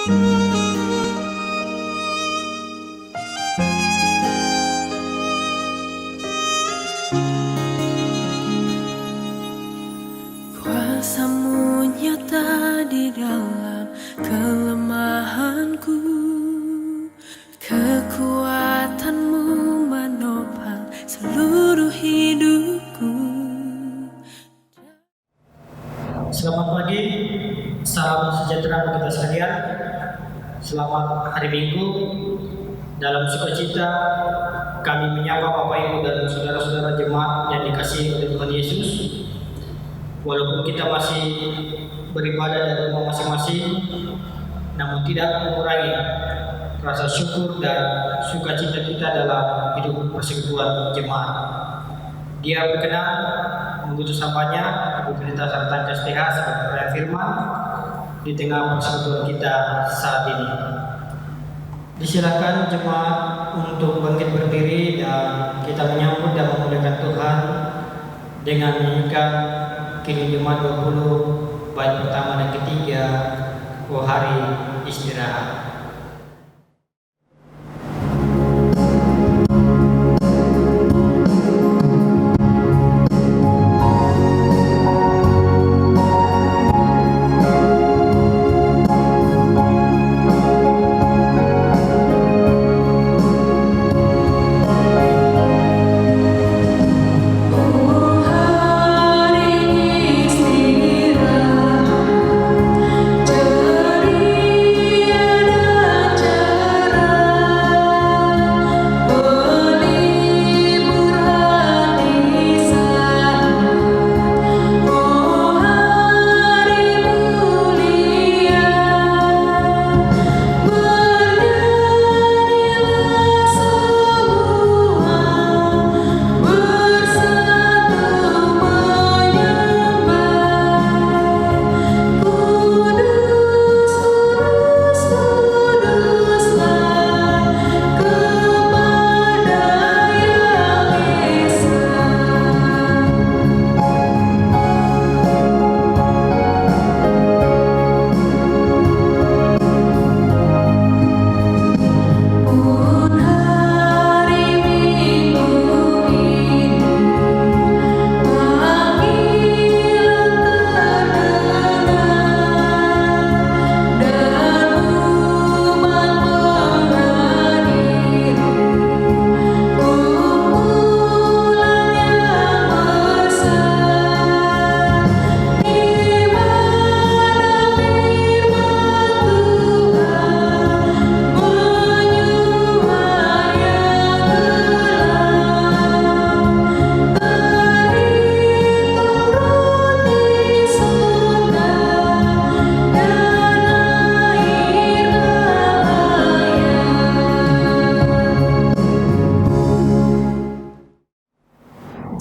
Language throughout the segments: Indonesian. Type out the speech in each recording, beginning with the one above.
Kuasamu nyata di dalam kelemahanku, kekuatanmu menopang seluruh hidupku. Selamat pagi, salam sejahtera bagi kita sekalian. Selamat hari Minggu. Dalam sukacita kami menyapa Bapak Ibu dan saudara-saudara jemaat yang dikasihi oleh Tuhan Yesus. Walaupun kita masih beribadah dari rumah masing-masing, namun tidak mengurangi rasa syukur dan sukacita kita dalam hidup persekutuan jemaat. Dia berkenan mengutus hambanya Ibu Pendeta Sartan STH sebagai pelayan firman di tengah persekutuan kita saat ini. Disilakan jemaat untuk bangkit berdiri dan kita menyambut dan memuliakan Tuhan dengan menyanyikan Kidung Jemaat 20 bait pertama dan ketiga, Oh Hari Istirahat.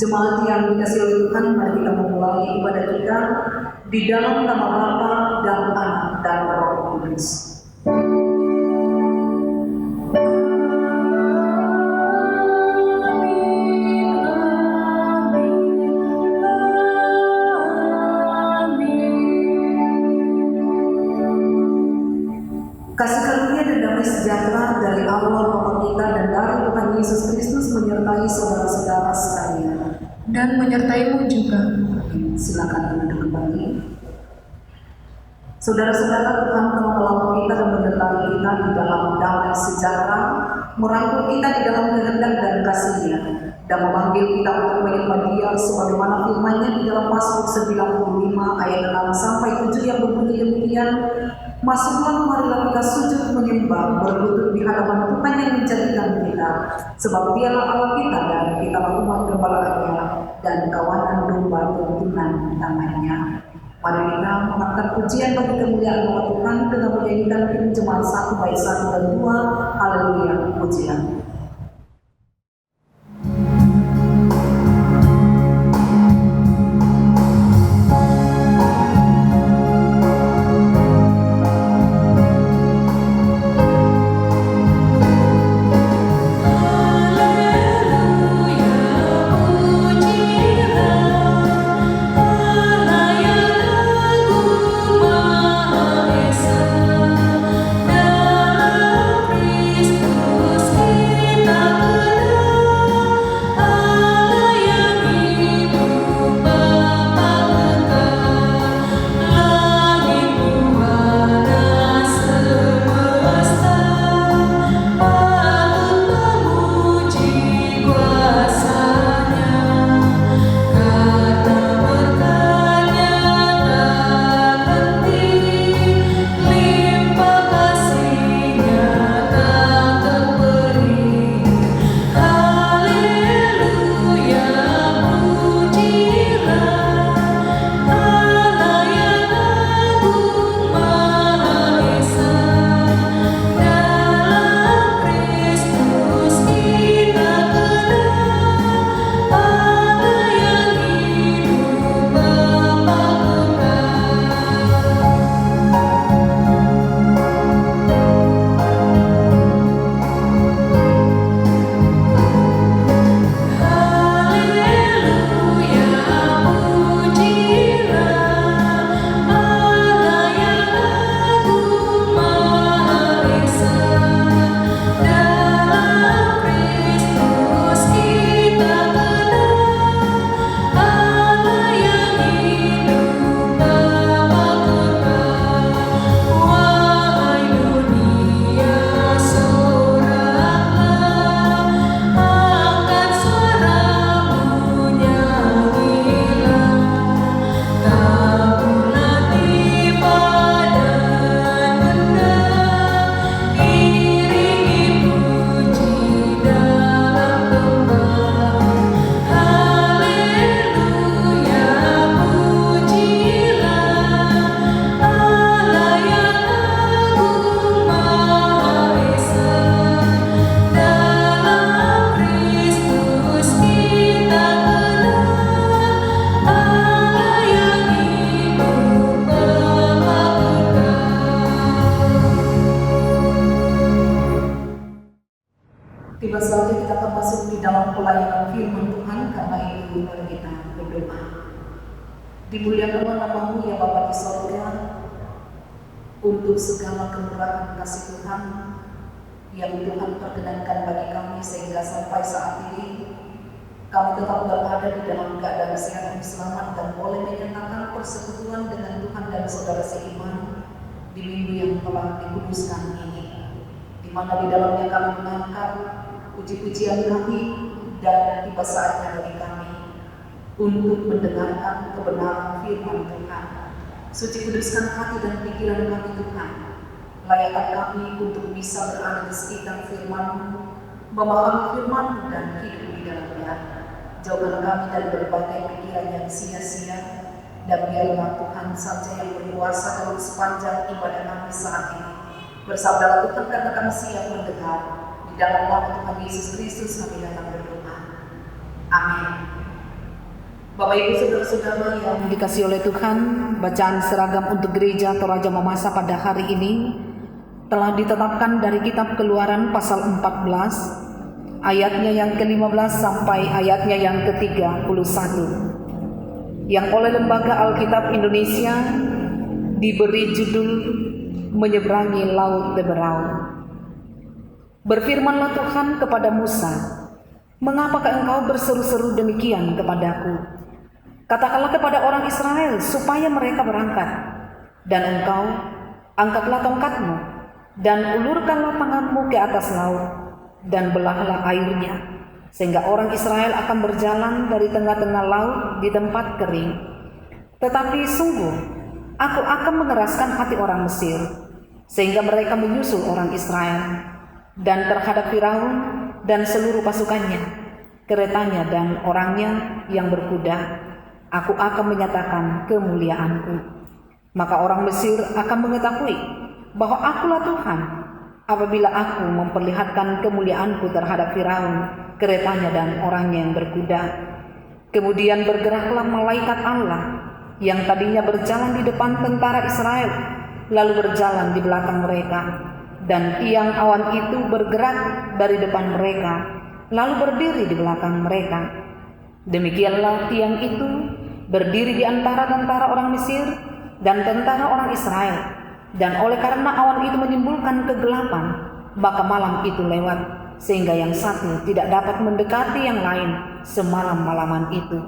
Jemaat yang dikasihi oleh Tuhan, mari kita memulai ibadah kita di dalam nama Bapa dan Anak dan Roh Kudus. Kasih karunia dan damai sejahtera dari Allah Bapa kita dan dari Tuhan Yesus Kristus menyertai saudara-saudara sekalian. Dan menyertaimu juga. Silakan duduk kembali. Saudara-saudara, Tuhan telah menolong kita dan menyertai kita di dalam damai sejahtera, merangkul kita di dalam kehendak dan kasih-Nya, dan memanggil kita untuk menyembah Dia sebagaimana firman-Nya di dalam Mazmur 95 ayat 6 sampai 7 yang berbunyi demikian. Masuklah, marilah kita sujud menyembah, berlutut di hadapan Tuhan yang menjadikan kita, sebab Dialah Allah kita dan kitalah umat gembala-Nya dan kawanan domba tuntunan tangannya. Mari kita mengangkat pujian bagi kemuliaan nama Tuhan dengan menyanyikan Kidung Jemaat 1 bait 1 dan 2. Haleluya, pujian. Haleluya, pujian. Dimuliakanlah nama-Mu ya Bapa di sorga, untuk segala kemurahan kasih Tuhan yang Tuhan perkenankan bagi kami sehingga sampai saat ini kami tetap berada di dalam keadaan sehat dan selamat dan boleh menyatakan persekutuan dengan Tuhan dan saudara seiman di minggu yang telah dikuduskan ini, di mana di dalamnya kami mengangkat puji-pujian kami dan tiba saatnya bagi kami untuk mendengarkan kebenaran firman Tuhan. Suci kuduskan hati dan pikiran kami Tuhan, layakkan kami untuk bisa berada di sekitar firman-Mu, memahami firman-Mu dan hidup di dalamnya. Jauhkan kami dari berbagai pikiran yang sia-sia, dan biarlah Tuhan saja yang berkuasa dalam sepanjang ibadah kami saat ini. Bersabdalah Tuhan karena kami siap mendengar. Di dalam nama Tuhan Yesus Kristus kami datang berdoa. Amin. Bapak Ibu saudara-saudara yang dikasihi oleh Tuhan, bacaan seragam untuk gereja Toraja Mamasa pada hari ini telah ditetapkan dari kitab Keluaran pasal 14 ayatnya yang ke-15 sampai ayatnya yang ke-31 yang oleh Lembaga Alkitab Indonesia diberi judul Menyeberangi Laut Teberau. Berfirmanlah Tuhan kepada Musa, "Mengapakah engkau berseru-seru demikian kepadaku? Katakanlah kepada orang Israel supaya mereka berangkat, dan engkau angkatlah tongkatmu dan ulurkanlah tanganmu ke atas laut dan belahlah airnya, sehingga orang Israel akan berjalan dari tengah-tengah laut di tempat kering. Tetapi sungguh aku akan mengeraskan hati orang Mesir, sehingga mereka menyusul orang Israel, dan terhadap Firaun dan seluruh pasukannya, keretanya dan orangnya yang berkuda, aku akan menyatakan kemuliaanku. Maka orang Mesir akan mengetahui bahwa akulah Tuhan apabila aku memperlihatkan kemuliaanku terhadap Firaun, keretanya dan orangnya yang berkuda." Kemudian bergeraklah malaikat Allah yang tadinya berjalan di depan tentara Israel, lalu berjalan di belakang mereka, dan tiang awan itu bergerak dari depan mereka, lalu berdiri di belakang mereka. Demikianlah tiang itu berdiri di antara tentara orang Mesir dan tentara orang Israel, dan oleh karena awan itu menimbulkan kegelapan, maka malam itu lewat, sehingga yang satu tidak dapat mendekati yang lain semalam-malaman itu.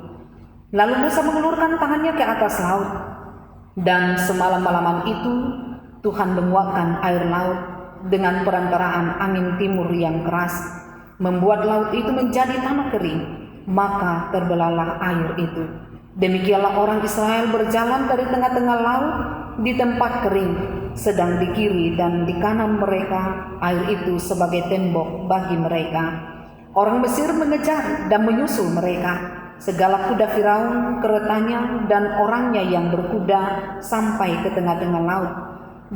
Lalu Musa mengulurkan tangannya ke atas laut, dan semalam-malaman itu Tuhan menguapkan air laut dengan perantaraan angin timur yang keras, membuat laut itu menjadi tanah kering, maka terbelahlah air itu. Demikianlah orang Israel berjalan dari tengah-tengah laut di tempat kering, sedang di kiri dan di kanan mereka air itu sebagai tembok bagi mereka. Orang Mesir mengejar dan menyusul mereka, segala kuda Firaun, keretanya dan orangnya yang berkuda sampai ke tengah-tengah laut.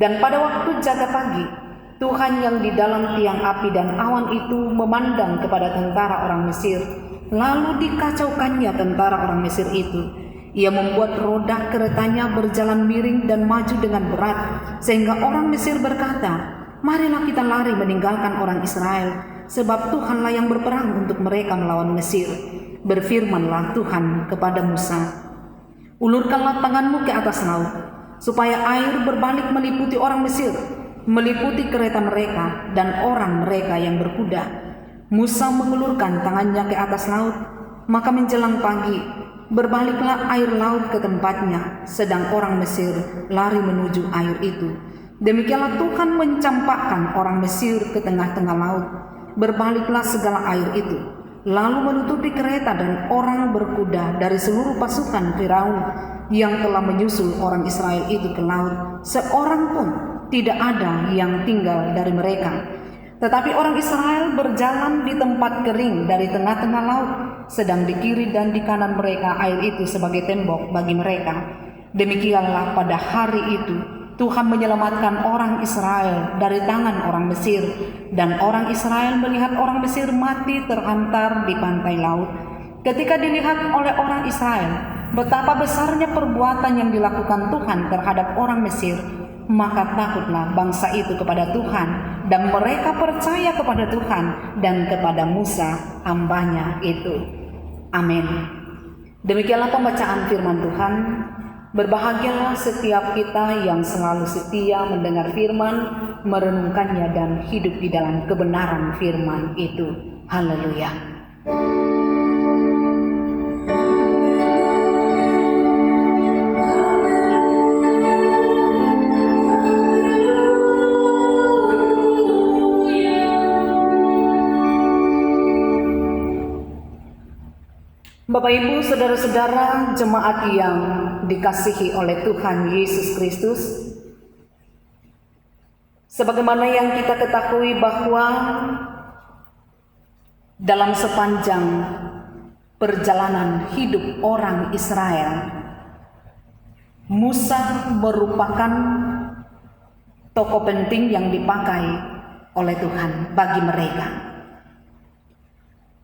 Dan pada waktu jaga pagi, Tuhan yang di dalam tiang api dan awan itu memandang kepada tentara orang Mesir, lalu dikacaukannya tentara orang Mesir itu. Ia membuat roda keretanya berjalan miring dan maju dengan berat, sehingga orang Mesir berkata, "Marilah kita lari meninggalkan orang Israel, sebab Tuhanlah yang berperang untuk mereka melawan Mesir." Berfirmanlah Tuhan kepada Musa, "Ulurkanlah tanganmu ke atas laut, supaya air berbalik meliputi orang Mesir, meliputi kereta mereka dan orang mereka yang berkuda." Musa mengulurkan tangannya ke atas laut, maka menjelang pagi berbaliklah air laut ke tempatnya, sedang orang Mesir lari menuju air itu. Demikianlah Tuhan mencampakkan orang Mesir ke tengah-tengah laut, berbaliklah segala air itu, lalu menutupi kereta dan orang berkuda dari seluruh pasukan Firaun yang telah menyusul orang Israel itu ke laut. Seorang pun tidak ada yang tinggal dari mereka. Tetapi orang Israel berjalan di tempat kering dari tengah-tengah laut, sedang di kiri dan di kanan mereka air itu sebagai tembok bagi mereka. Demikianlah pada hari itu Tuhan menyelamatkan orang Israel dari tangan orang Mesir, dan orang Israel melihat orang Mesir mati terhantar di pantai laut. Ketika dilihat oleh orang Israel betapa besarnya perbuatan yang dilakukan Tuhan terhadap orang Mesir, maka takutlah bangsa itu kepada Tuhan, dan mereka percaya kepada Tuhan dan kepada Musa hambanya itu. Amin. Demikianlah pembacaan firman Tuhan. Berbahagialah setiap kita yang selalu setia mendengar firman, merenungkannya dan hidup di dalam kebenaran firman itu. Haleluya. Bapak Ibu, saudara-saudara, jemaat yang dikasihi oleh Tuhan Yesus Kristus, sebagaimana yang kita ketahui bahwa dalam sepanjang perjalanan hidup orang Israel, Musa merupakan tokoh penting yang dipakai oleh Tuhan bagi mereka.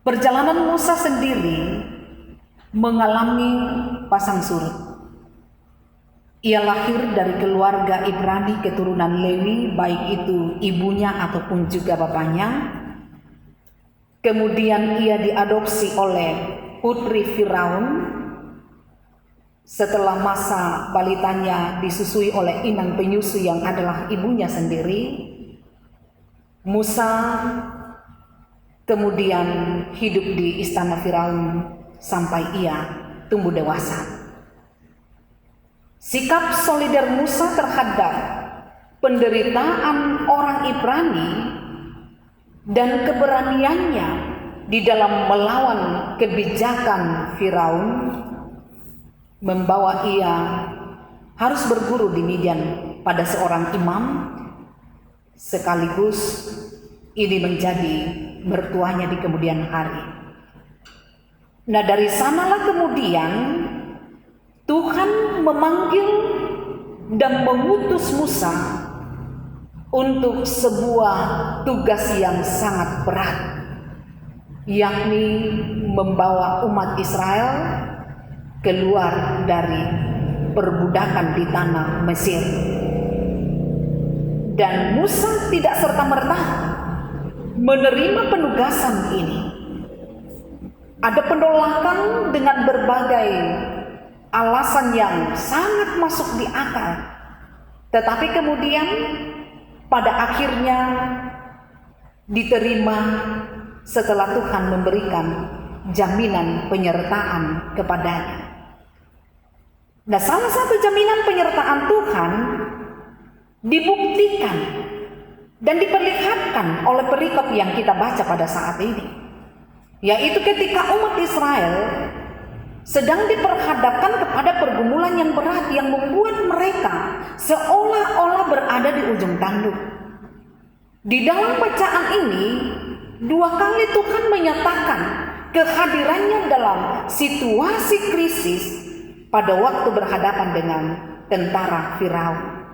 Perjalanan Musa sendiri mengalami pasang surut. Ia lahir dari keluarga Ibrani keturunan Lewi, baik itu ibunya ataupun juga bapaknya. Kemudian ia diadopsi oleh putri Firaun. Setelah masa balitanya disusui oleh inang penyusu yang adalah ibunya sendiri, Musa kemudian hidup di istana Firaun sampai ia tumbuh dewasa. Sikap solider Musa terhadap penderitaan orang Ibrani dan keberaniannya di dalam melawan kebijakan Firaun membawa ia harus berguru di Midian pada seorang imam, sekaligus ini menjadi mertuanya di kemudian hari. Nah, dari sanalah kemudian Tuhan memanggil dan mengutus Musa untuk sebuah tugas yang sangat berat, yakni membawa umat Israel keluar dari perbudakan di tanah Mesir. Dan Musa tidak serta-merta menerima penugasan ini. Ada penolakan dengan berbagai alasan yang sangat masuk di akal. Tetapi kemudian pada akhirnya diterima setelah Tuhan memberikan jaminan penyertaan kepadanya. Nah, salah satu jaminan penyertaan Tuhan dibuktikan dan diperlihatkan oleh perikop yang kita baca pada saat ini, yaitu ketika umat Israel sedang diperhadapkan kepada pergumulan yang berat yang membuat mereka seolah-olah berada di ujung tanduk. Di dalam bacaan ini, 2 kali Tuhan menyatakan kehadirannya dalam situasi krisis pada waktu berhadapan dengan tentara Firaun.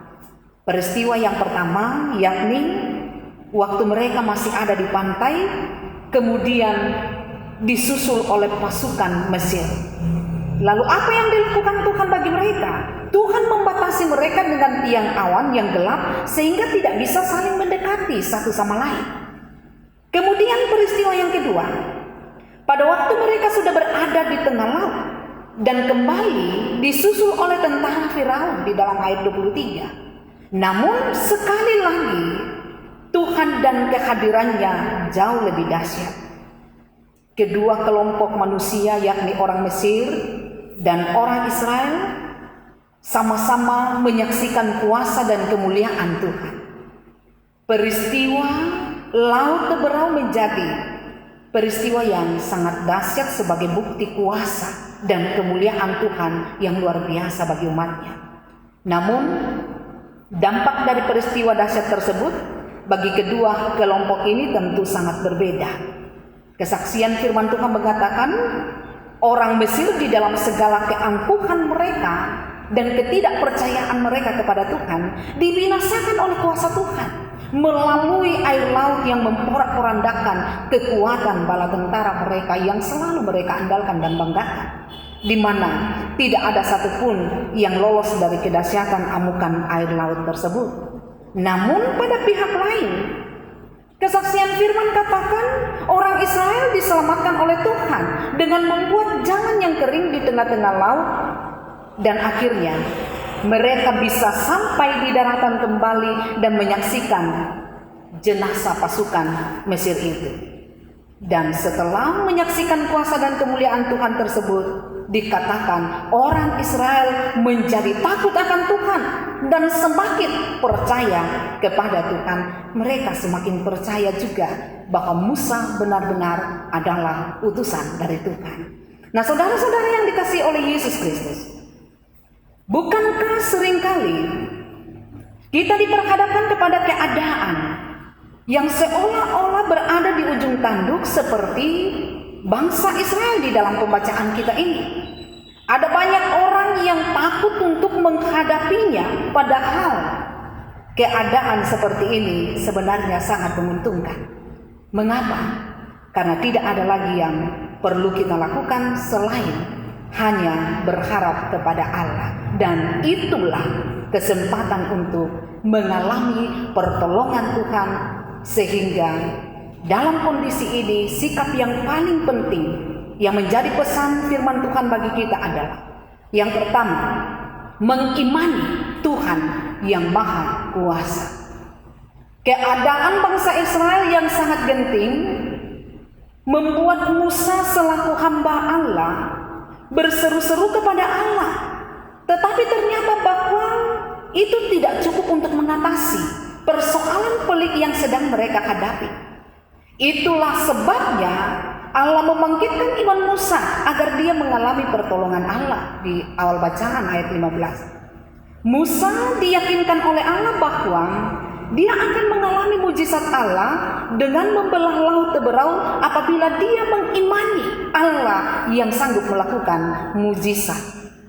Peristiwa yang pertama yakni waktu mereka masih ada di pantai, kemudian disusul oleh pasukan Mesir. Lalu apa yang dilakukan Tuhan bagi mereka? Tuhan membatasi mereka dengan tiang awan yang gelap sehingga tidak bisa saling mendekati satu sama lain. Kemudian peristiwa yang kedua, pada waktu mereka sudah berada di tengah laut dan kembali disusul oleh tentara Firaun di dalam ayat 23. Namun sekali lagi Tuhan dan kehadirannya jauh lebih dahsyat. Kedua kelompok manusia, yakni orang Mesir dan orang Israel, sama-sama menyaksikan kuasa dan kemuliaan Tuhan. Peristiwa laut berau menjadi peristiwa yang sangat dahsyat sebagai bukti kuasa dan kemuliaan Tuhan yang luar biasa bagi umatnya. Namun dampak dari peristiwa dahsyat tersebut bagi kedua kelompok ini tentu sangat berbeda. Kesaksian firman Tuhan mengatakan orang Mesir di dalam segala keangkuhan mereka dan ketidakpercayaan mereka kepada Tuhan dibinasakan oleh kuasa Tuhan melalui air laut yang memporak-porandakan kekuatan bala tentara mereka yang selalu mereka andalkan dan banggakan, di mana tidak ada satupun yang lolos dari kedahsyatan amukan air laut tersebut. Namun pada pihak lain, kesaksian firman katakan orang Israel diselamatkan oleh Tuhan dengan membuat jalan yang kering di tengah-tengah laut, dan akhirnya mereka bisa sampai di daratan kembali dan menyaksikan jenazah pasukan Mesir itu. Dan setelah menyaksikan kuasa dan kemuliaan Tuhan tersebut, dikatakan orang Israel menjadi takut akan Tuhan dan semakin percaya kepada Tuhan. Mereka semakin percaya juga bahwa Musa benar-benar adalah utusan dari Tuhan. Nah, saudara-saudara yang dikasihi oleh Yesus Kristus, bukankah seringkali kita diperhadapkan kepada keadaan yang seolah-olah berada di ujung tanduk seperti bangsa Israel di dalam pembacaan kita ini? Ada banyak orang yang takut untuk menghadapinya, padahal keadaan seperti ini sebenarnya sangat menguntungkan. Mengapa? Karena tidak ada lagi yang perlu kita lakukan selain hanya berharap kepada Allah. Dan itulah kesempatan untuk mengalami pertolongan Tuhan, sehingga dalam kondisi ini sikap yang paling penting yang menjadi pesan firman Tuhan bagi kita adalah yang pertama, mengimani Tuhan yang Maha Kuasa. Keadaan bangsa Israel yang sangat genting membuat Musa selaku hamba Allah berseru-seru kepada Allah. Tetapi ternyata bahwa itu tidak cukup untuk mengatasi persoalan pelik yang sedang mereka hadapi. Itulah sebabnya Allah membangkitkan iman Musa agar dia mengalami pertolongan Allah. Di awal bacaan ayat 15, Musa diyakinkan oleh Allah bahwa dia akan mengalami mujizat Allah dengan membelah laut Teberau apabila dia mengimani Allah yang sanggup melakukan mujizat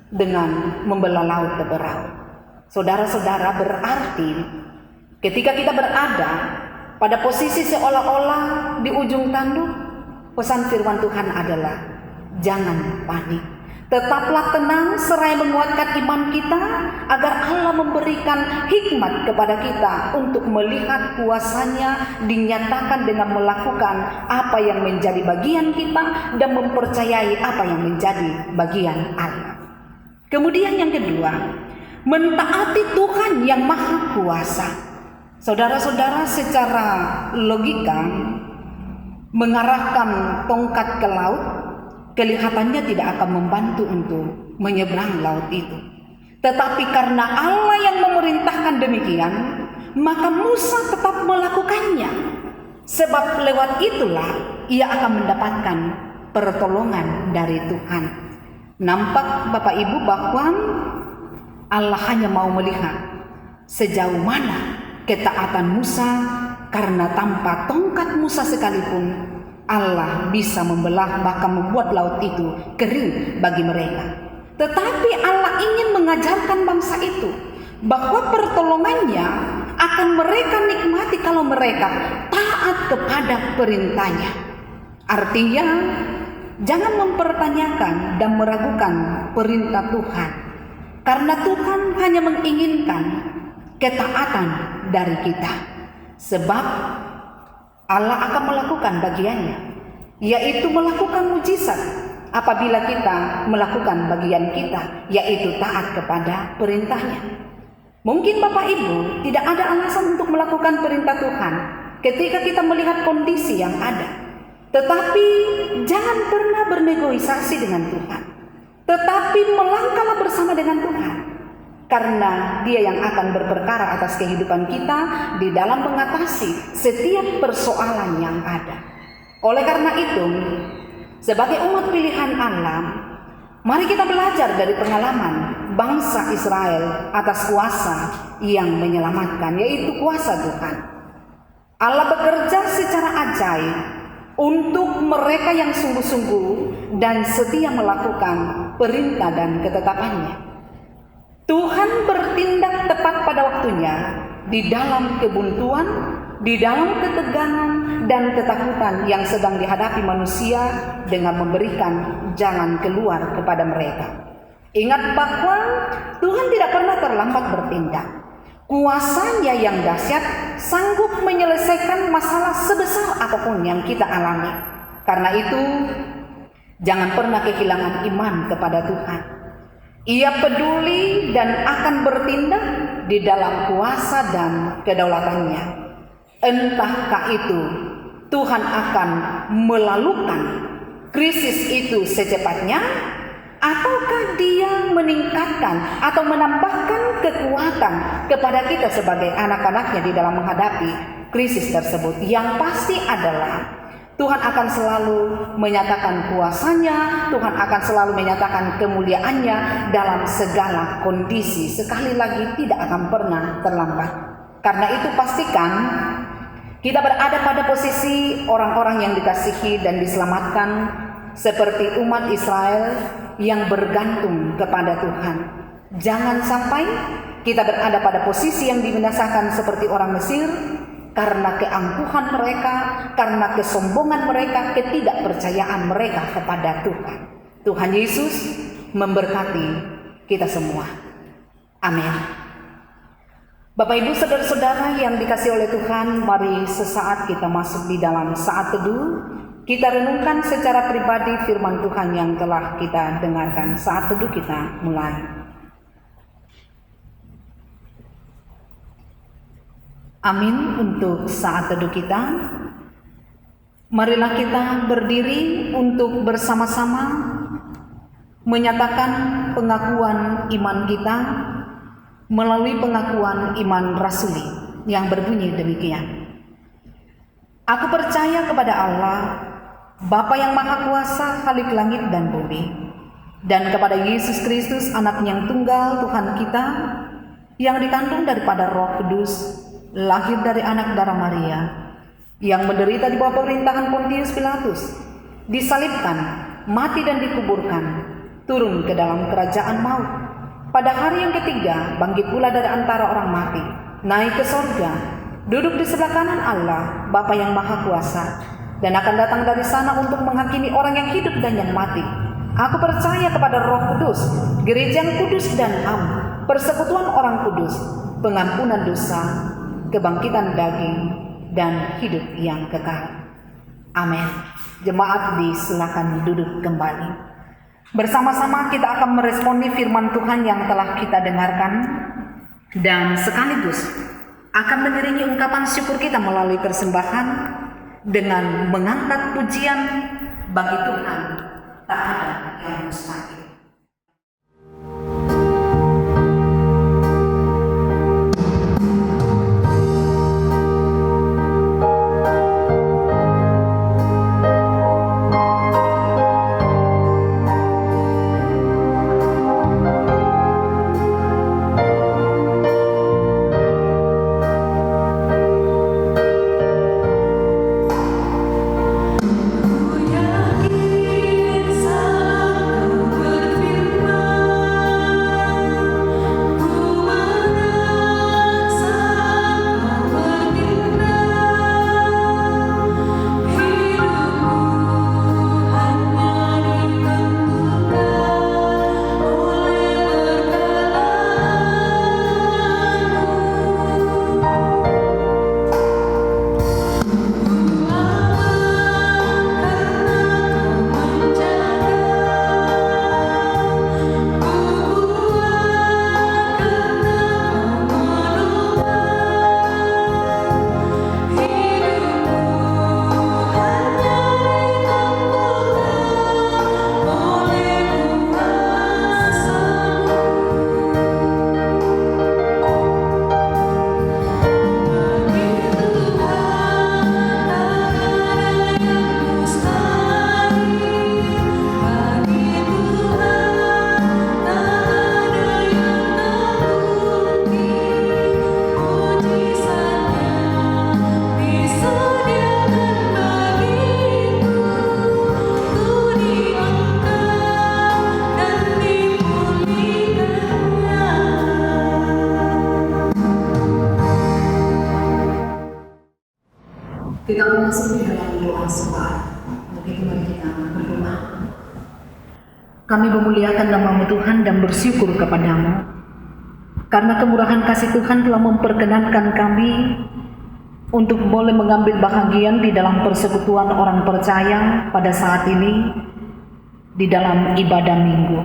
dengan membelah laut Teberau. Saudara-saudara, berarti ketika kita berada pada posisi seolah-olah di ujung tanduk, pesan firman Tuhan adalah jangan panik. Tetaplah tenang seraya menguatkan iman kita agar Allah memberikan hikmat kepada kita untuk melihat kuasa-Nya dinyatakan dengan melakukan apa yang menjadi bagian kita dan mempercayai apa yang menjadi bagian Allah. Kemudian yang kedua, mentaati Tuhan yang Maha Kuasa. Saudara-saudara, secara logika mengarahkan tongkat ke laut kelihatannya tidak akan membantu untuk menyeberang laut itu. Tetapi karena Allah yang memerintahkan demikian, maka Musa tetap melakukannya. Sebab lewat itulah ia akan mendapatkan pertolongan dari Tuhan. Nampak Bapak Ibu bahwa Allah hanya mau melihat sejauh mana ketaatan Musa, karena tanpa tongkat Musa sekalipun Allah bisa membelah bahkan membuat laut itu kering bagi mereka. Tetapi Allah ingin mengajarkan bangsa itu bahwa pertolongannya akan mereka nikmati kalau mereka taat kepada perintahnya. Artinya jangan mempertanyakan dan meragukan perintah Tuhan, karena Tuhan hanya menginginkan ketaatan dari kita. Sebab Allah akan melakukan bagiannya, yaitu melakukan mujizat apabila kita melakukan bagian kita, yaitu taat kepada perintahnya. Mungkin Bapak Ibu tidak ada alasan untuk melakukan perintah Tuhan ketika kita melihat kondisi yang ada. Tetapi jangan pernah bernegosiasi dengan Tuhan, tetapi melangkahlah bersama dengan Tuhan. Karena Dia yang akan berperkara atas kehidupan kita di dalam mengatasi setiap persoalan yang ada. Oleh karena itu, sebagai umat pilihan Allah, mari kita belajar dari pengalaman bangsa Israel atas kuasa yang menyelamatkan, yaitu kuasa Tuhan. Allah bekerja secara ajaib untuk mereka yang sungguh-sungguh dan setia melakukan perintah dan ketetapannya. Tuhan bertindak tepat pada waktunya di dalam kebuntuan, di dalam ketegangan dan ketakutan yang sedang dihadapi manusia dengan memberikan jalan keluar kepada mereka. Ingat bahwa Tuhan tidak pernah terlambat bertindak. Kuasa-Nya yang dahsyat sanggup menyelesaikan masalah sebesar apapun yang kita alami. Karena itu, jangan pernah kehilangan iman kepada Tuhan. Ia peduli dan akan bertindak di dalam kuasa dan kedaulatannya. Entahkah itu Tuhan akan melalukan krisis itu secepatnya, ataukah Dia meningkatkan atau menambahkan kekuatan kepada kita sebagai anak-anaknya di dalam menghadapi krisis tersebut. Yang pasti adalah Tuhan akan selalu menyatakan kuasa-Nya, Tuhan akan selalu menyatakan kemuliaan-Nya dalam segala kondisi. Sekali lagi, tidak akan pernah terlambat. Karena itu pastikan kita berada pada posisi orang-orang yang dikasihi dan diselamatkan seperti umat Israel yang bergantung kepada Tuhan. Jangan sampai kita berada pada posisi yang dibinasakan seperti orang Mesir, karena keangkuhan mereka, karena kesombongan mereka, ketidakpercayaan mereka kepada Tuhan. Tuhan Yesus memberkati kita semua. Amin. Bapak Ibu saudara-saudara yang dikasihi oleh Tuhan, mari sesaat kita masuk di dalam saat teduh. Kita renungkan secara pribadi firman Tuhan yang telah kita dengarkan. Saat teduh kita mulai. Amin. Untuk saat teduh kita, marilah kita berdiri untuk bersama-sama menyatakan pengakuan iman kita melalui pengakuan iman rasuli yang berbunyi demikian. Aku percaya kepada Allah, Bapa yang Maha Kuasa, Khalik langit dan bumi, dan kepada Yesus Kristus, Anak yang tunggal Tuhan kita, yang dikandung daripada Roh Kudus, lahir dari anak darah Maria, yang menderita di bawah pemerintahan Pontius Pilatus, disalibkan, mati dan dikuburkan, turun ke dalam kerajaan maut. Pada hari yang ketiga, bangkit pula dari antara orang mati, naik ke sorga, duduk di sebelah kanan Allah, Bapa yang Maha Kuasa, dan akan datang dari sana untuk menghakimi orang yang hidup dan yang mati. Aku percaya kepada Roh Kudus, gereja yang kudus dan am, persekutuan orang kudus, pengampunan dosa, kebangkitan daging, dan hidup yang kekal. Amin. Jemaat disilakan duduk kembali. Bersama-sama kita akan meresponi firman Tuhan yang telah kita dengarkan, dan sekaligus akan mengiringi ungkapan syukur kita melalui persembahan dengan mengangkat pujian bagi Tuhan. Tak ada yang mustahil. Kita memasuki dalam doa sembah. Untuk itu mari kita berdoa. Kami memuliakan nama-Mu Tuhan dan bersyukur kepadamu, karena kemurahan kasih Tuhan telah memperkenankan kami untuk boleh mengambil bahagian di dalam persekutuan orang percaya pada saat ini di dalam ibadah minggu.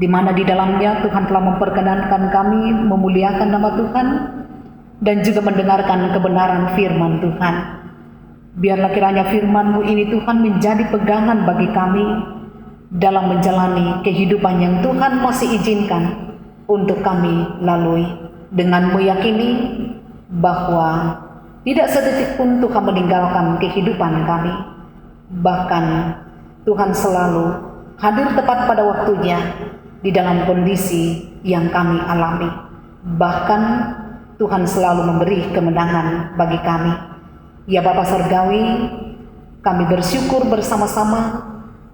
di mana di dalamnya Tuhan telah memperkenankan kami memuliakan nama Tuhan dan juga mendengarkan kebenaran firman Tuhan. Biarlah kiranya firman-Mu ini Tuhan menjadi pegangan bagi kami dalam menjalani kehidupan yang Tuhan masih izinkan untuk kami lalui, dengan meyakini bahwa tidak sedetik pun Tuhan meninggalkan kehidupan kami. Bahkan Tuhan selalu hadir tepat pada waktunya di dalam kondisi yang kami alami. Bahkan Tuhan selalu memberi kemenangan bagi kami. Ya Bapa Surgawi, kami bersyukur bersama-sama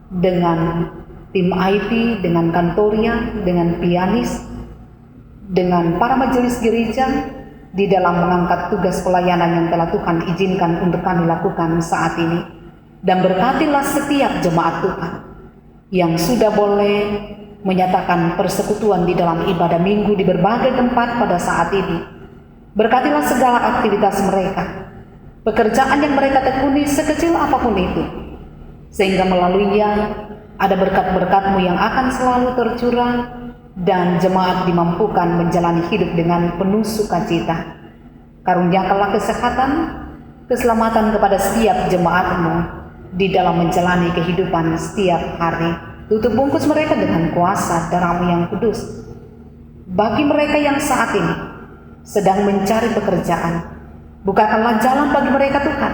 dengan tim IT, dengan kantornya, dengan pianis, dengan para majelis gereja di dalam mengangkat tugas pelayanan yang telah Tuhan izinkan untuk kami lakukan saat ini. Dan berkatilah setiap jemaat Tuhan yang sudah boleh menyatakan persekutuan di dalam ibadah minggu di berbagai tempat pada saat ini. Berkatilah segala aktivitas mereka, pekerjaan yang mereka tekuni sekecil apapun itu, sehingga melaluinya ada berkat-berkat-Mu yang akan selalu tercurah dan jemaat dimampukan menjalani hidup dengan penuh sukacita. Karuniakanlah kesehatan, keselamatan kepada setiap jemaat-Mu di dalam menjalani kehidupan setiap hari. Tutup bungkus mereka dengan kuasa darah-Mu yang kudus. Bagi mereka yang saat ini sedang mencari pekerjaan, bukakanlah jalan bagi mereka Tuhan,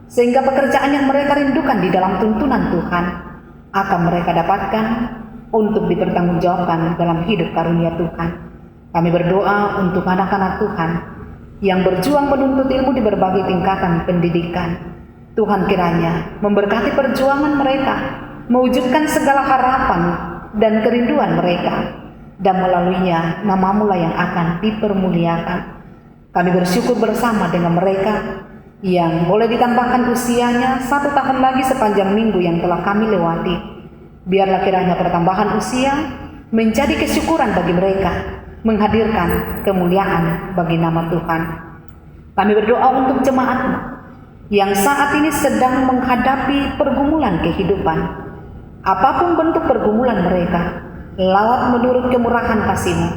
sehingga pekerjaan yang mereka rindukan di dalam tuntunan Tuhan akan mereka dapatkan untuk dipertanggungjawabkan dalam hidup karunia Tuhan. Kami berdoa untuk anak-anak Tuhan yang berjuang menuntut ilmu di berbagai tingkatan pendidikan. Tuhan kiranya memberkati perjuangan mereka, mewujudkan segala harapan dan kerinduan mereka, dan melaluinya nama-Mu lah yang akan dipermuliakan. Kami bersyukur bersama dengan mereka yang boleh ditambahkan usianya 1 tahun lagi sepanjang minggu yang telah kami lewati. Biarlah kiranya pertambahan usia menjadi kesyukuran bagi mereka, menghadirkan kemuliaan bagi nama Tuhan. Kami berdoa untuk jemaat-Mu yang saat ini sedang menghadapi pergumulan kehidupan. Apapun bentuk pergumulan mereka, lawat menurut kemurahan kasih-Mu,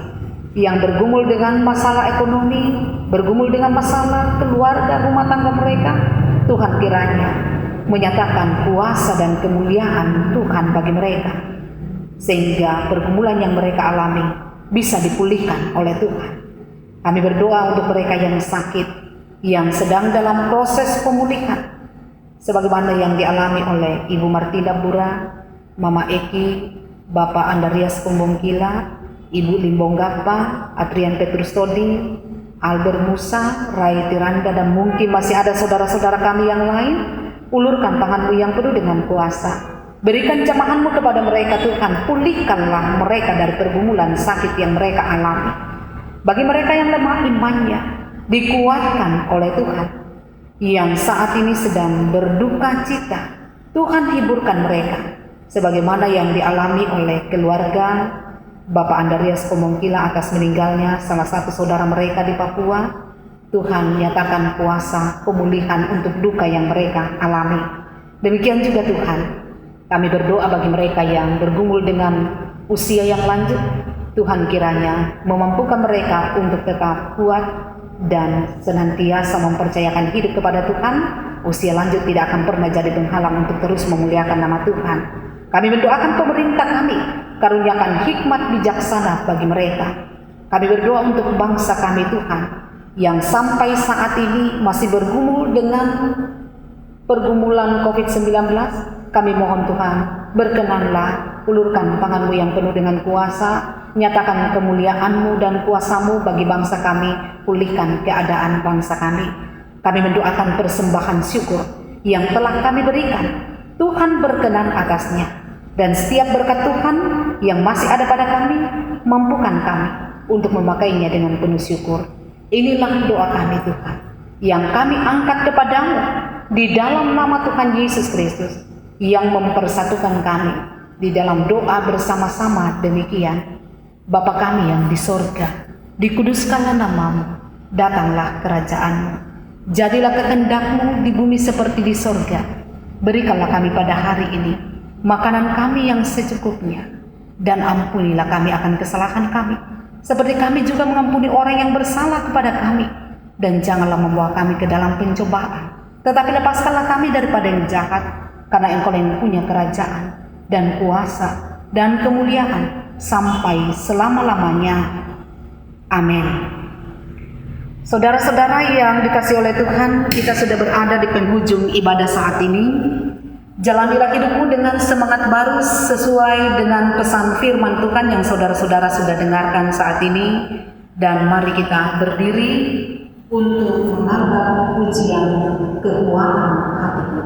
yang bergumul dengan masalah ekonomi, bergumul dengan masalah keluarga rumah tangga mereka, Tuhan kiranya menyatakan kuasa dan kemuliaan Tuhan bagi mereka, sehingga pergumulan yang mereka alami bisa dipulihkan oleh Tuhan. Kami berdoa untuk mereka yang sakit, yang sedang dalam proses pemulihan, sebagaimana yang dialami oleh Ibu Martina Bura, Mama Eki, Bapak Andarias Pembongkila, Ibu Limbong Gappa, Adrian Petrus Todi, Albert Musa, Rai Tiranda, dan mungkin masih ada saudara-saudara kami yang lain. Ulurkan tangan-Mu yang penuh dengan kuasa. Berikan jamahan-Mu kepada mereka Tuhan. Pulihkanlah mereka dari pergumulan sakit yang mereka alami. Bagi mereka yang lemah imannya, dikuatkan oleh Tuhan. Yang saat ini sedang berduka cita, Tuhan hiburkan mereka, sebagaimana yang dialami oleh keluarga Bapak Andarias Pembongkila atas meninggalnya salah satu saudara mereka di Papua. Tuhan nyatakan kuasa pemulihan untuk duka yang mereka alami. Demikian juga Tuhan, kami berdoa bagi mereka yang bergumul dengan usia yang lanjut. Tuhan kiranya memampukan mereka untuk tetap kuat dan senantiasa mempercayakan hidup kepada Tuhan. Usia lanjut tidak akan pernah jadi penghalang untuk terus memuliakan nama Tuhan. Kami mendoakan pemerintah kami, karuniakan hikmat bijaksana bagi mereka. Kami berdoa untuk bangsa kami Tuhan, yang sampai saat ini masih bergumul dengan pergumulan COVID-19. Kami mohon Tuhan, berkenanlah, ulurkan tangan-Mu yang penuh dengan kuasa, nyatakan kemuliaan-Mu dan kuasa-Mu bagi bangsa kami, pulihkan keadaan bangsa kami. Kami mendoakan persembahan syukur yang telah kami berikan, Tuhan berkenan atasnya, dan setiap berkat Tuhan yang masih ada pada kami, mampukan kami untuk memakainya dengan penuh syukur. Inilah doa kami Tuhan, yang kami angkat kepadamu di dalam nama Tuhan Yesus Kristus, yang mempersatukan kami di dalam doa bersama-sama demikian. Bapa kami yang di sorga, dikuduskanlah nama-Mu, datanglah kerajaan-Mu, jadilah kehendak-Mu di bumi seperti di sorga. Berikanlah kami pada hari ini makanan kami yang secukupnya, Dan ampunilah kami akan kesalahan kami, seperti kami juga mengampuni orang yang bersalah kepada kami. Dan janganlah membawa kami ke dalam pencobaan, tetapi lepaskanlah kami daripada yang jahat, karena Engkau yang punya kerajaan, dan kuasa, dan kemuliaan, sampai selama-lamanya. Amin. Saudara-saudara yang dikasihi oleh Tuhan, kita sudah berada di penghujung ibadah saat ini. Jalanilah hidupmu dengan semangat baru sesuai dengan pesan firman Tuhan yang saudara-saudara sudah dengarkan saat ini. Dan mari kita berdiri untuk menanggapi pujian kekuatan hatiku.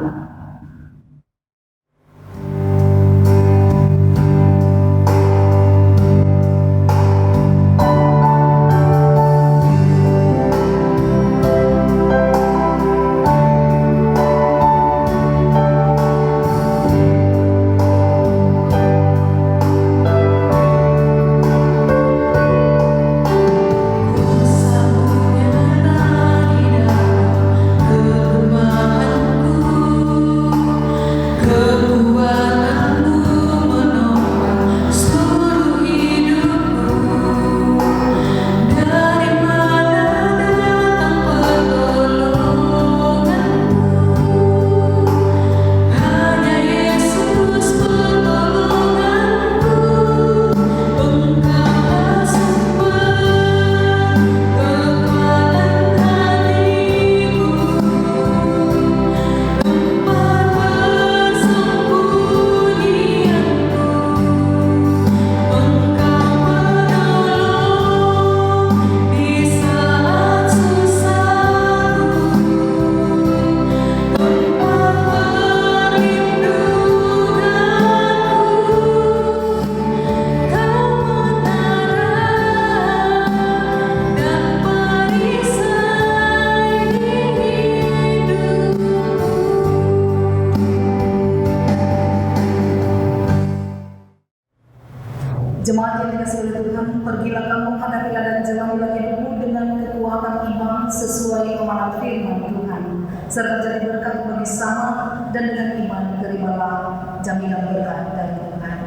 Jemaat yang dikasihi oleh Tuhan, pergilah kamu, hadapilah dan jalanilah hidupmu dengan kekuatan iman sesuai amanat firman Tuhan, serta jadi berkat bagi sama, dan dengan iman terimalah jaminan berkat dari Tuhan.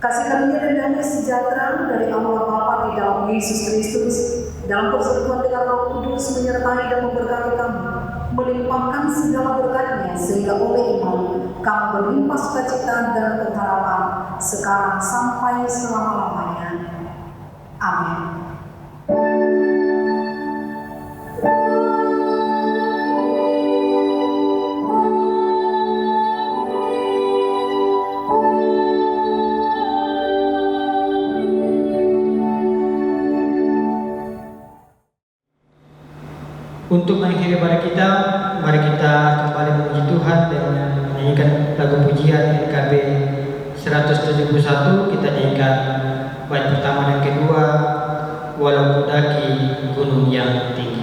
Kasih karunia dan damai sejahtera dari Allah Bapa di dalam Yesus Kristus, dalam persekutuan dengan Roh Kudus menyertai dan memberkati kamu, melimpahkan segala berkatnya sehingga oleh iman kamu berlimpah sukacita dan pengharapan sekarang sampai selama-lamanya. Amin. Untuk mengakhiri ibadah kita, mari kita kembali memuji Tuhan dengan menyanyikan lagu pujian NKB 171. Kita nyanyikan bait pertama dan kedua, walau kudaki gunung yang tinggi. Gunung yang tinggi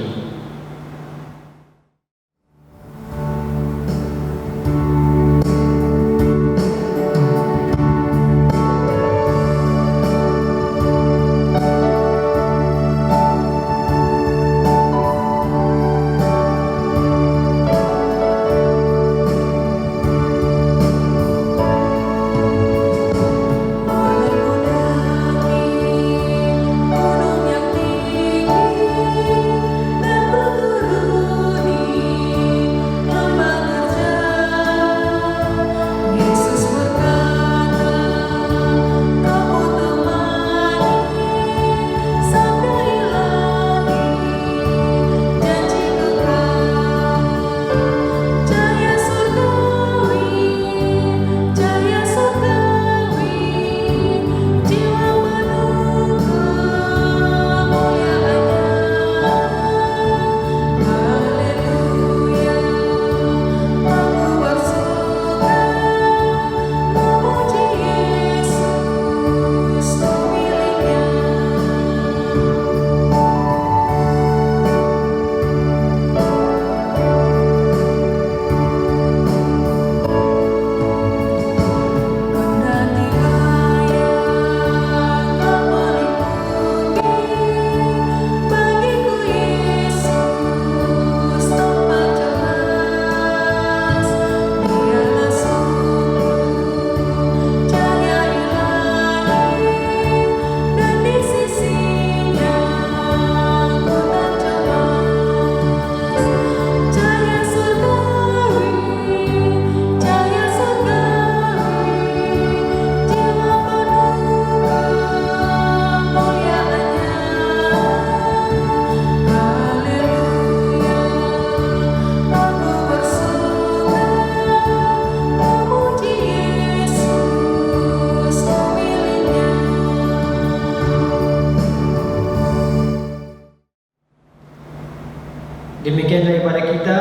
Demikian daripada kita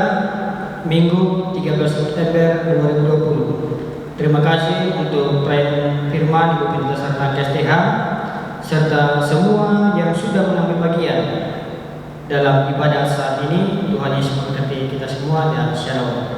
Minggu 13 September 2020. Terima kasih untuk pelayan firman Ibu Pendeta Sarnaka STH serta semua yang sudah mengambil bagian dalam ibadah saat ini. Tuhan Yesus memberkati kita semua dan shalom.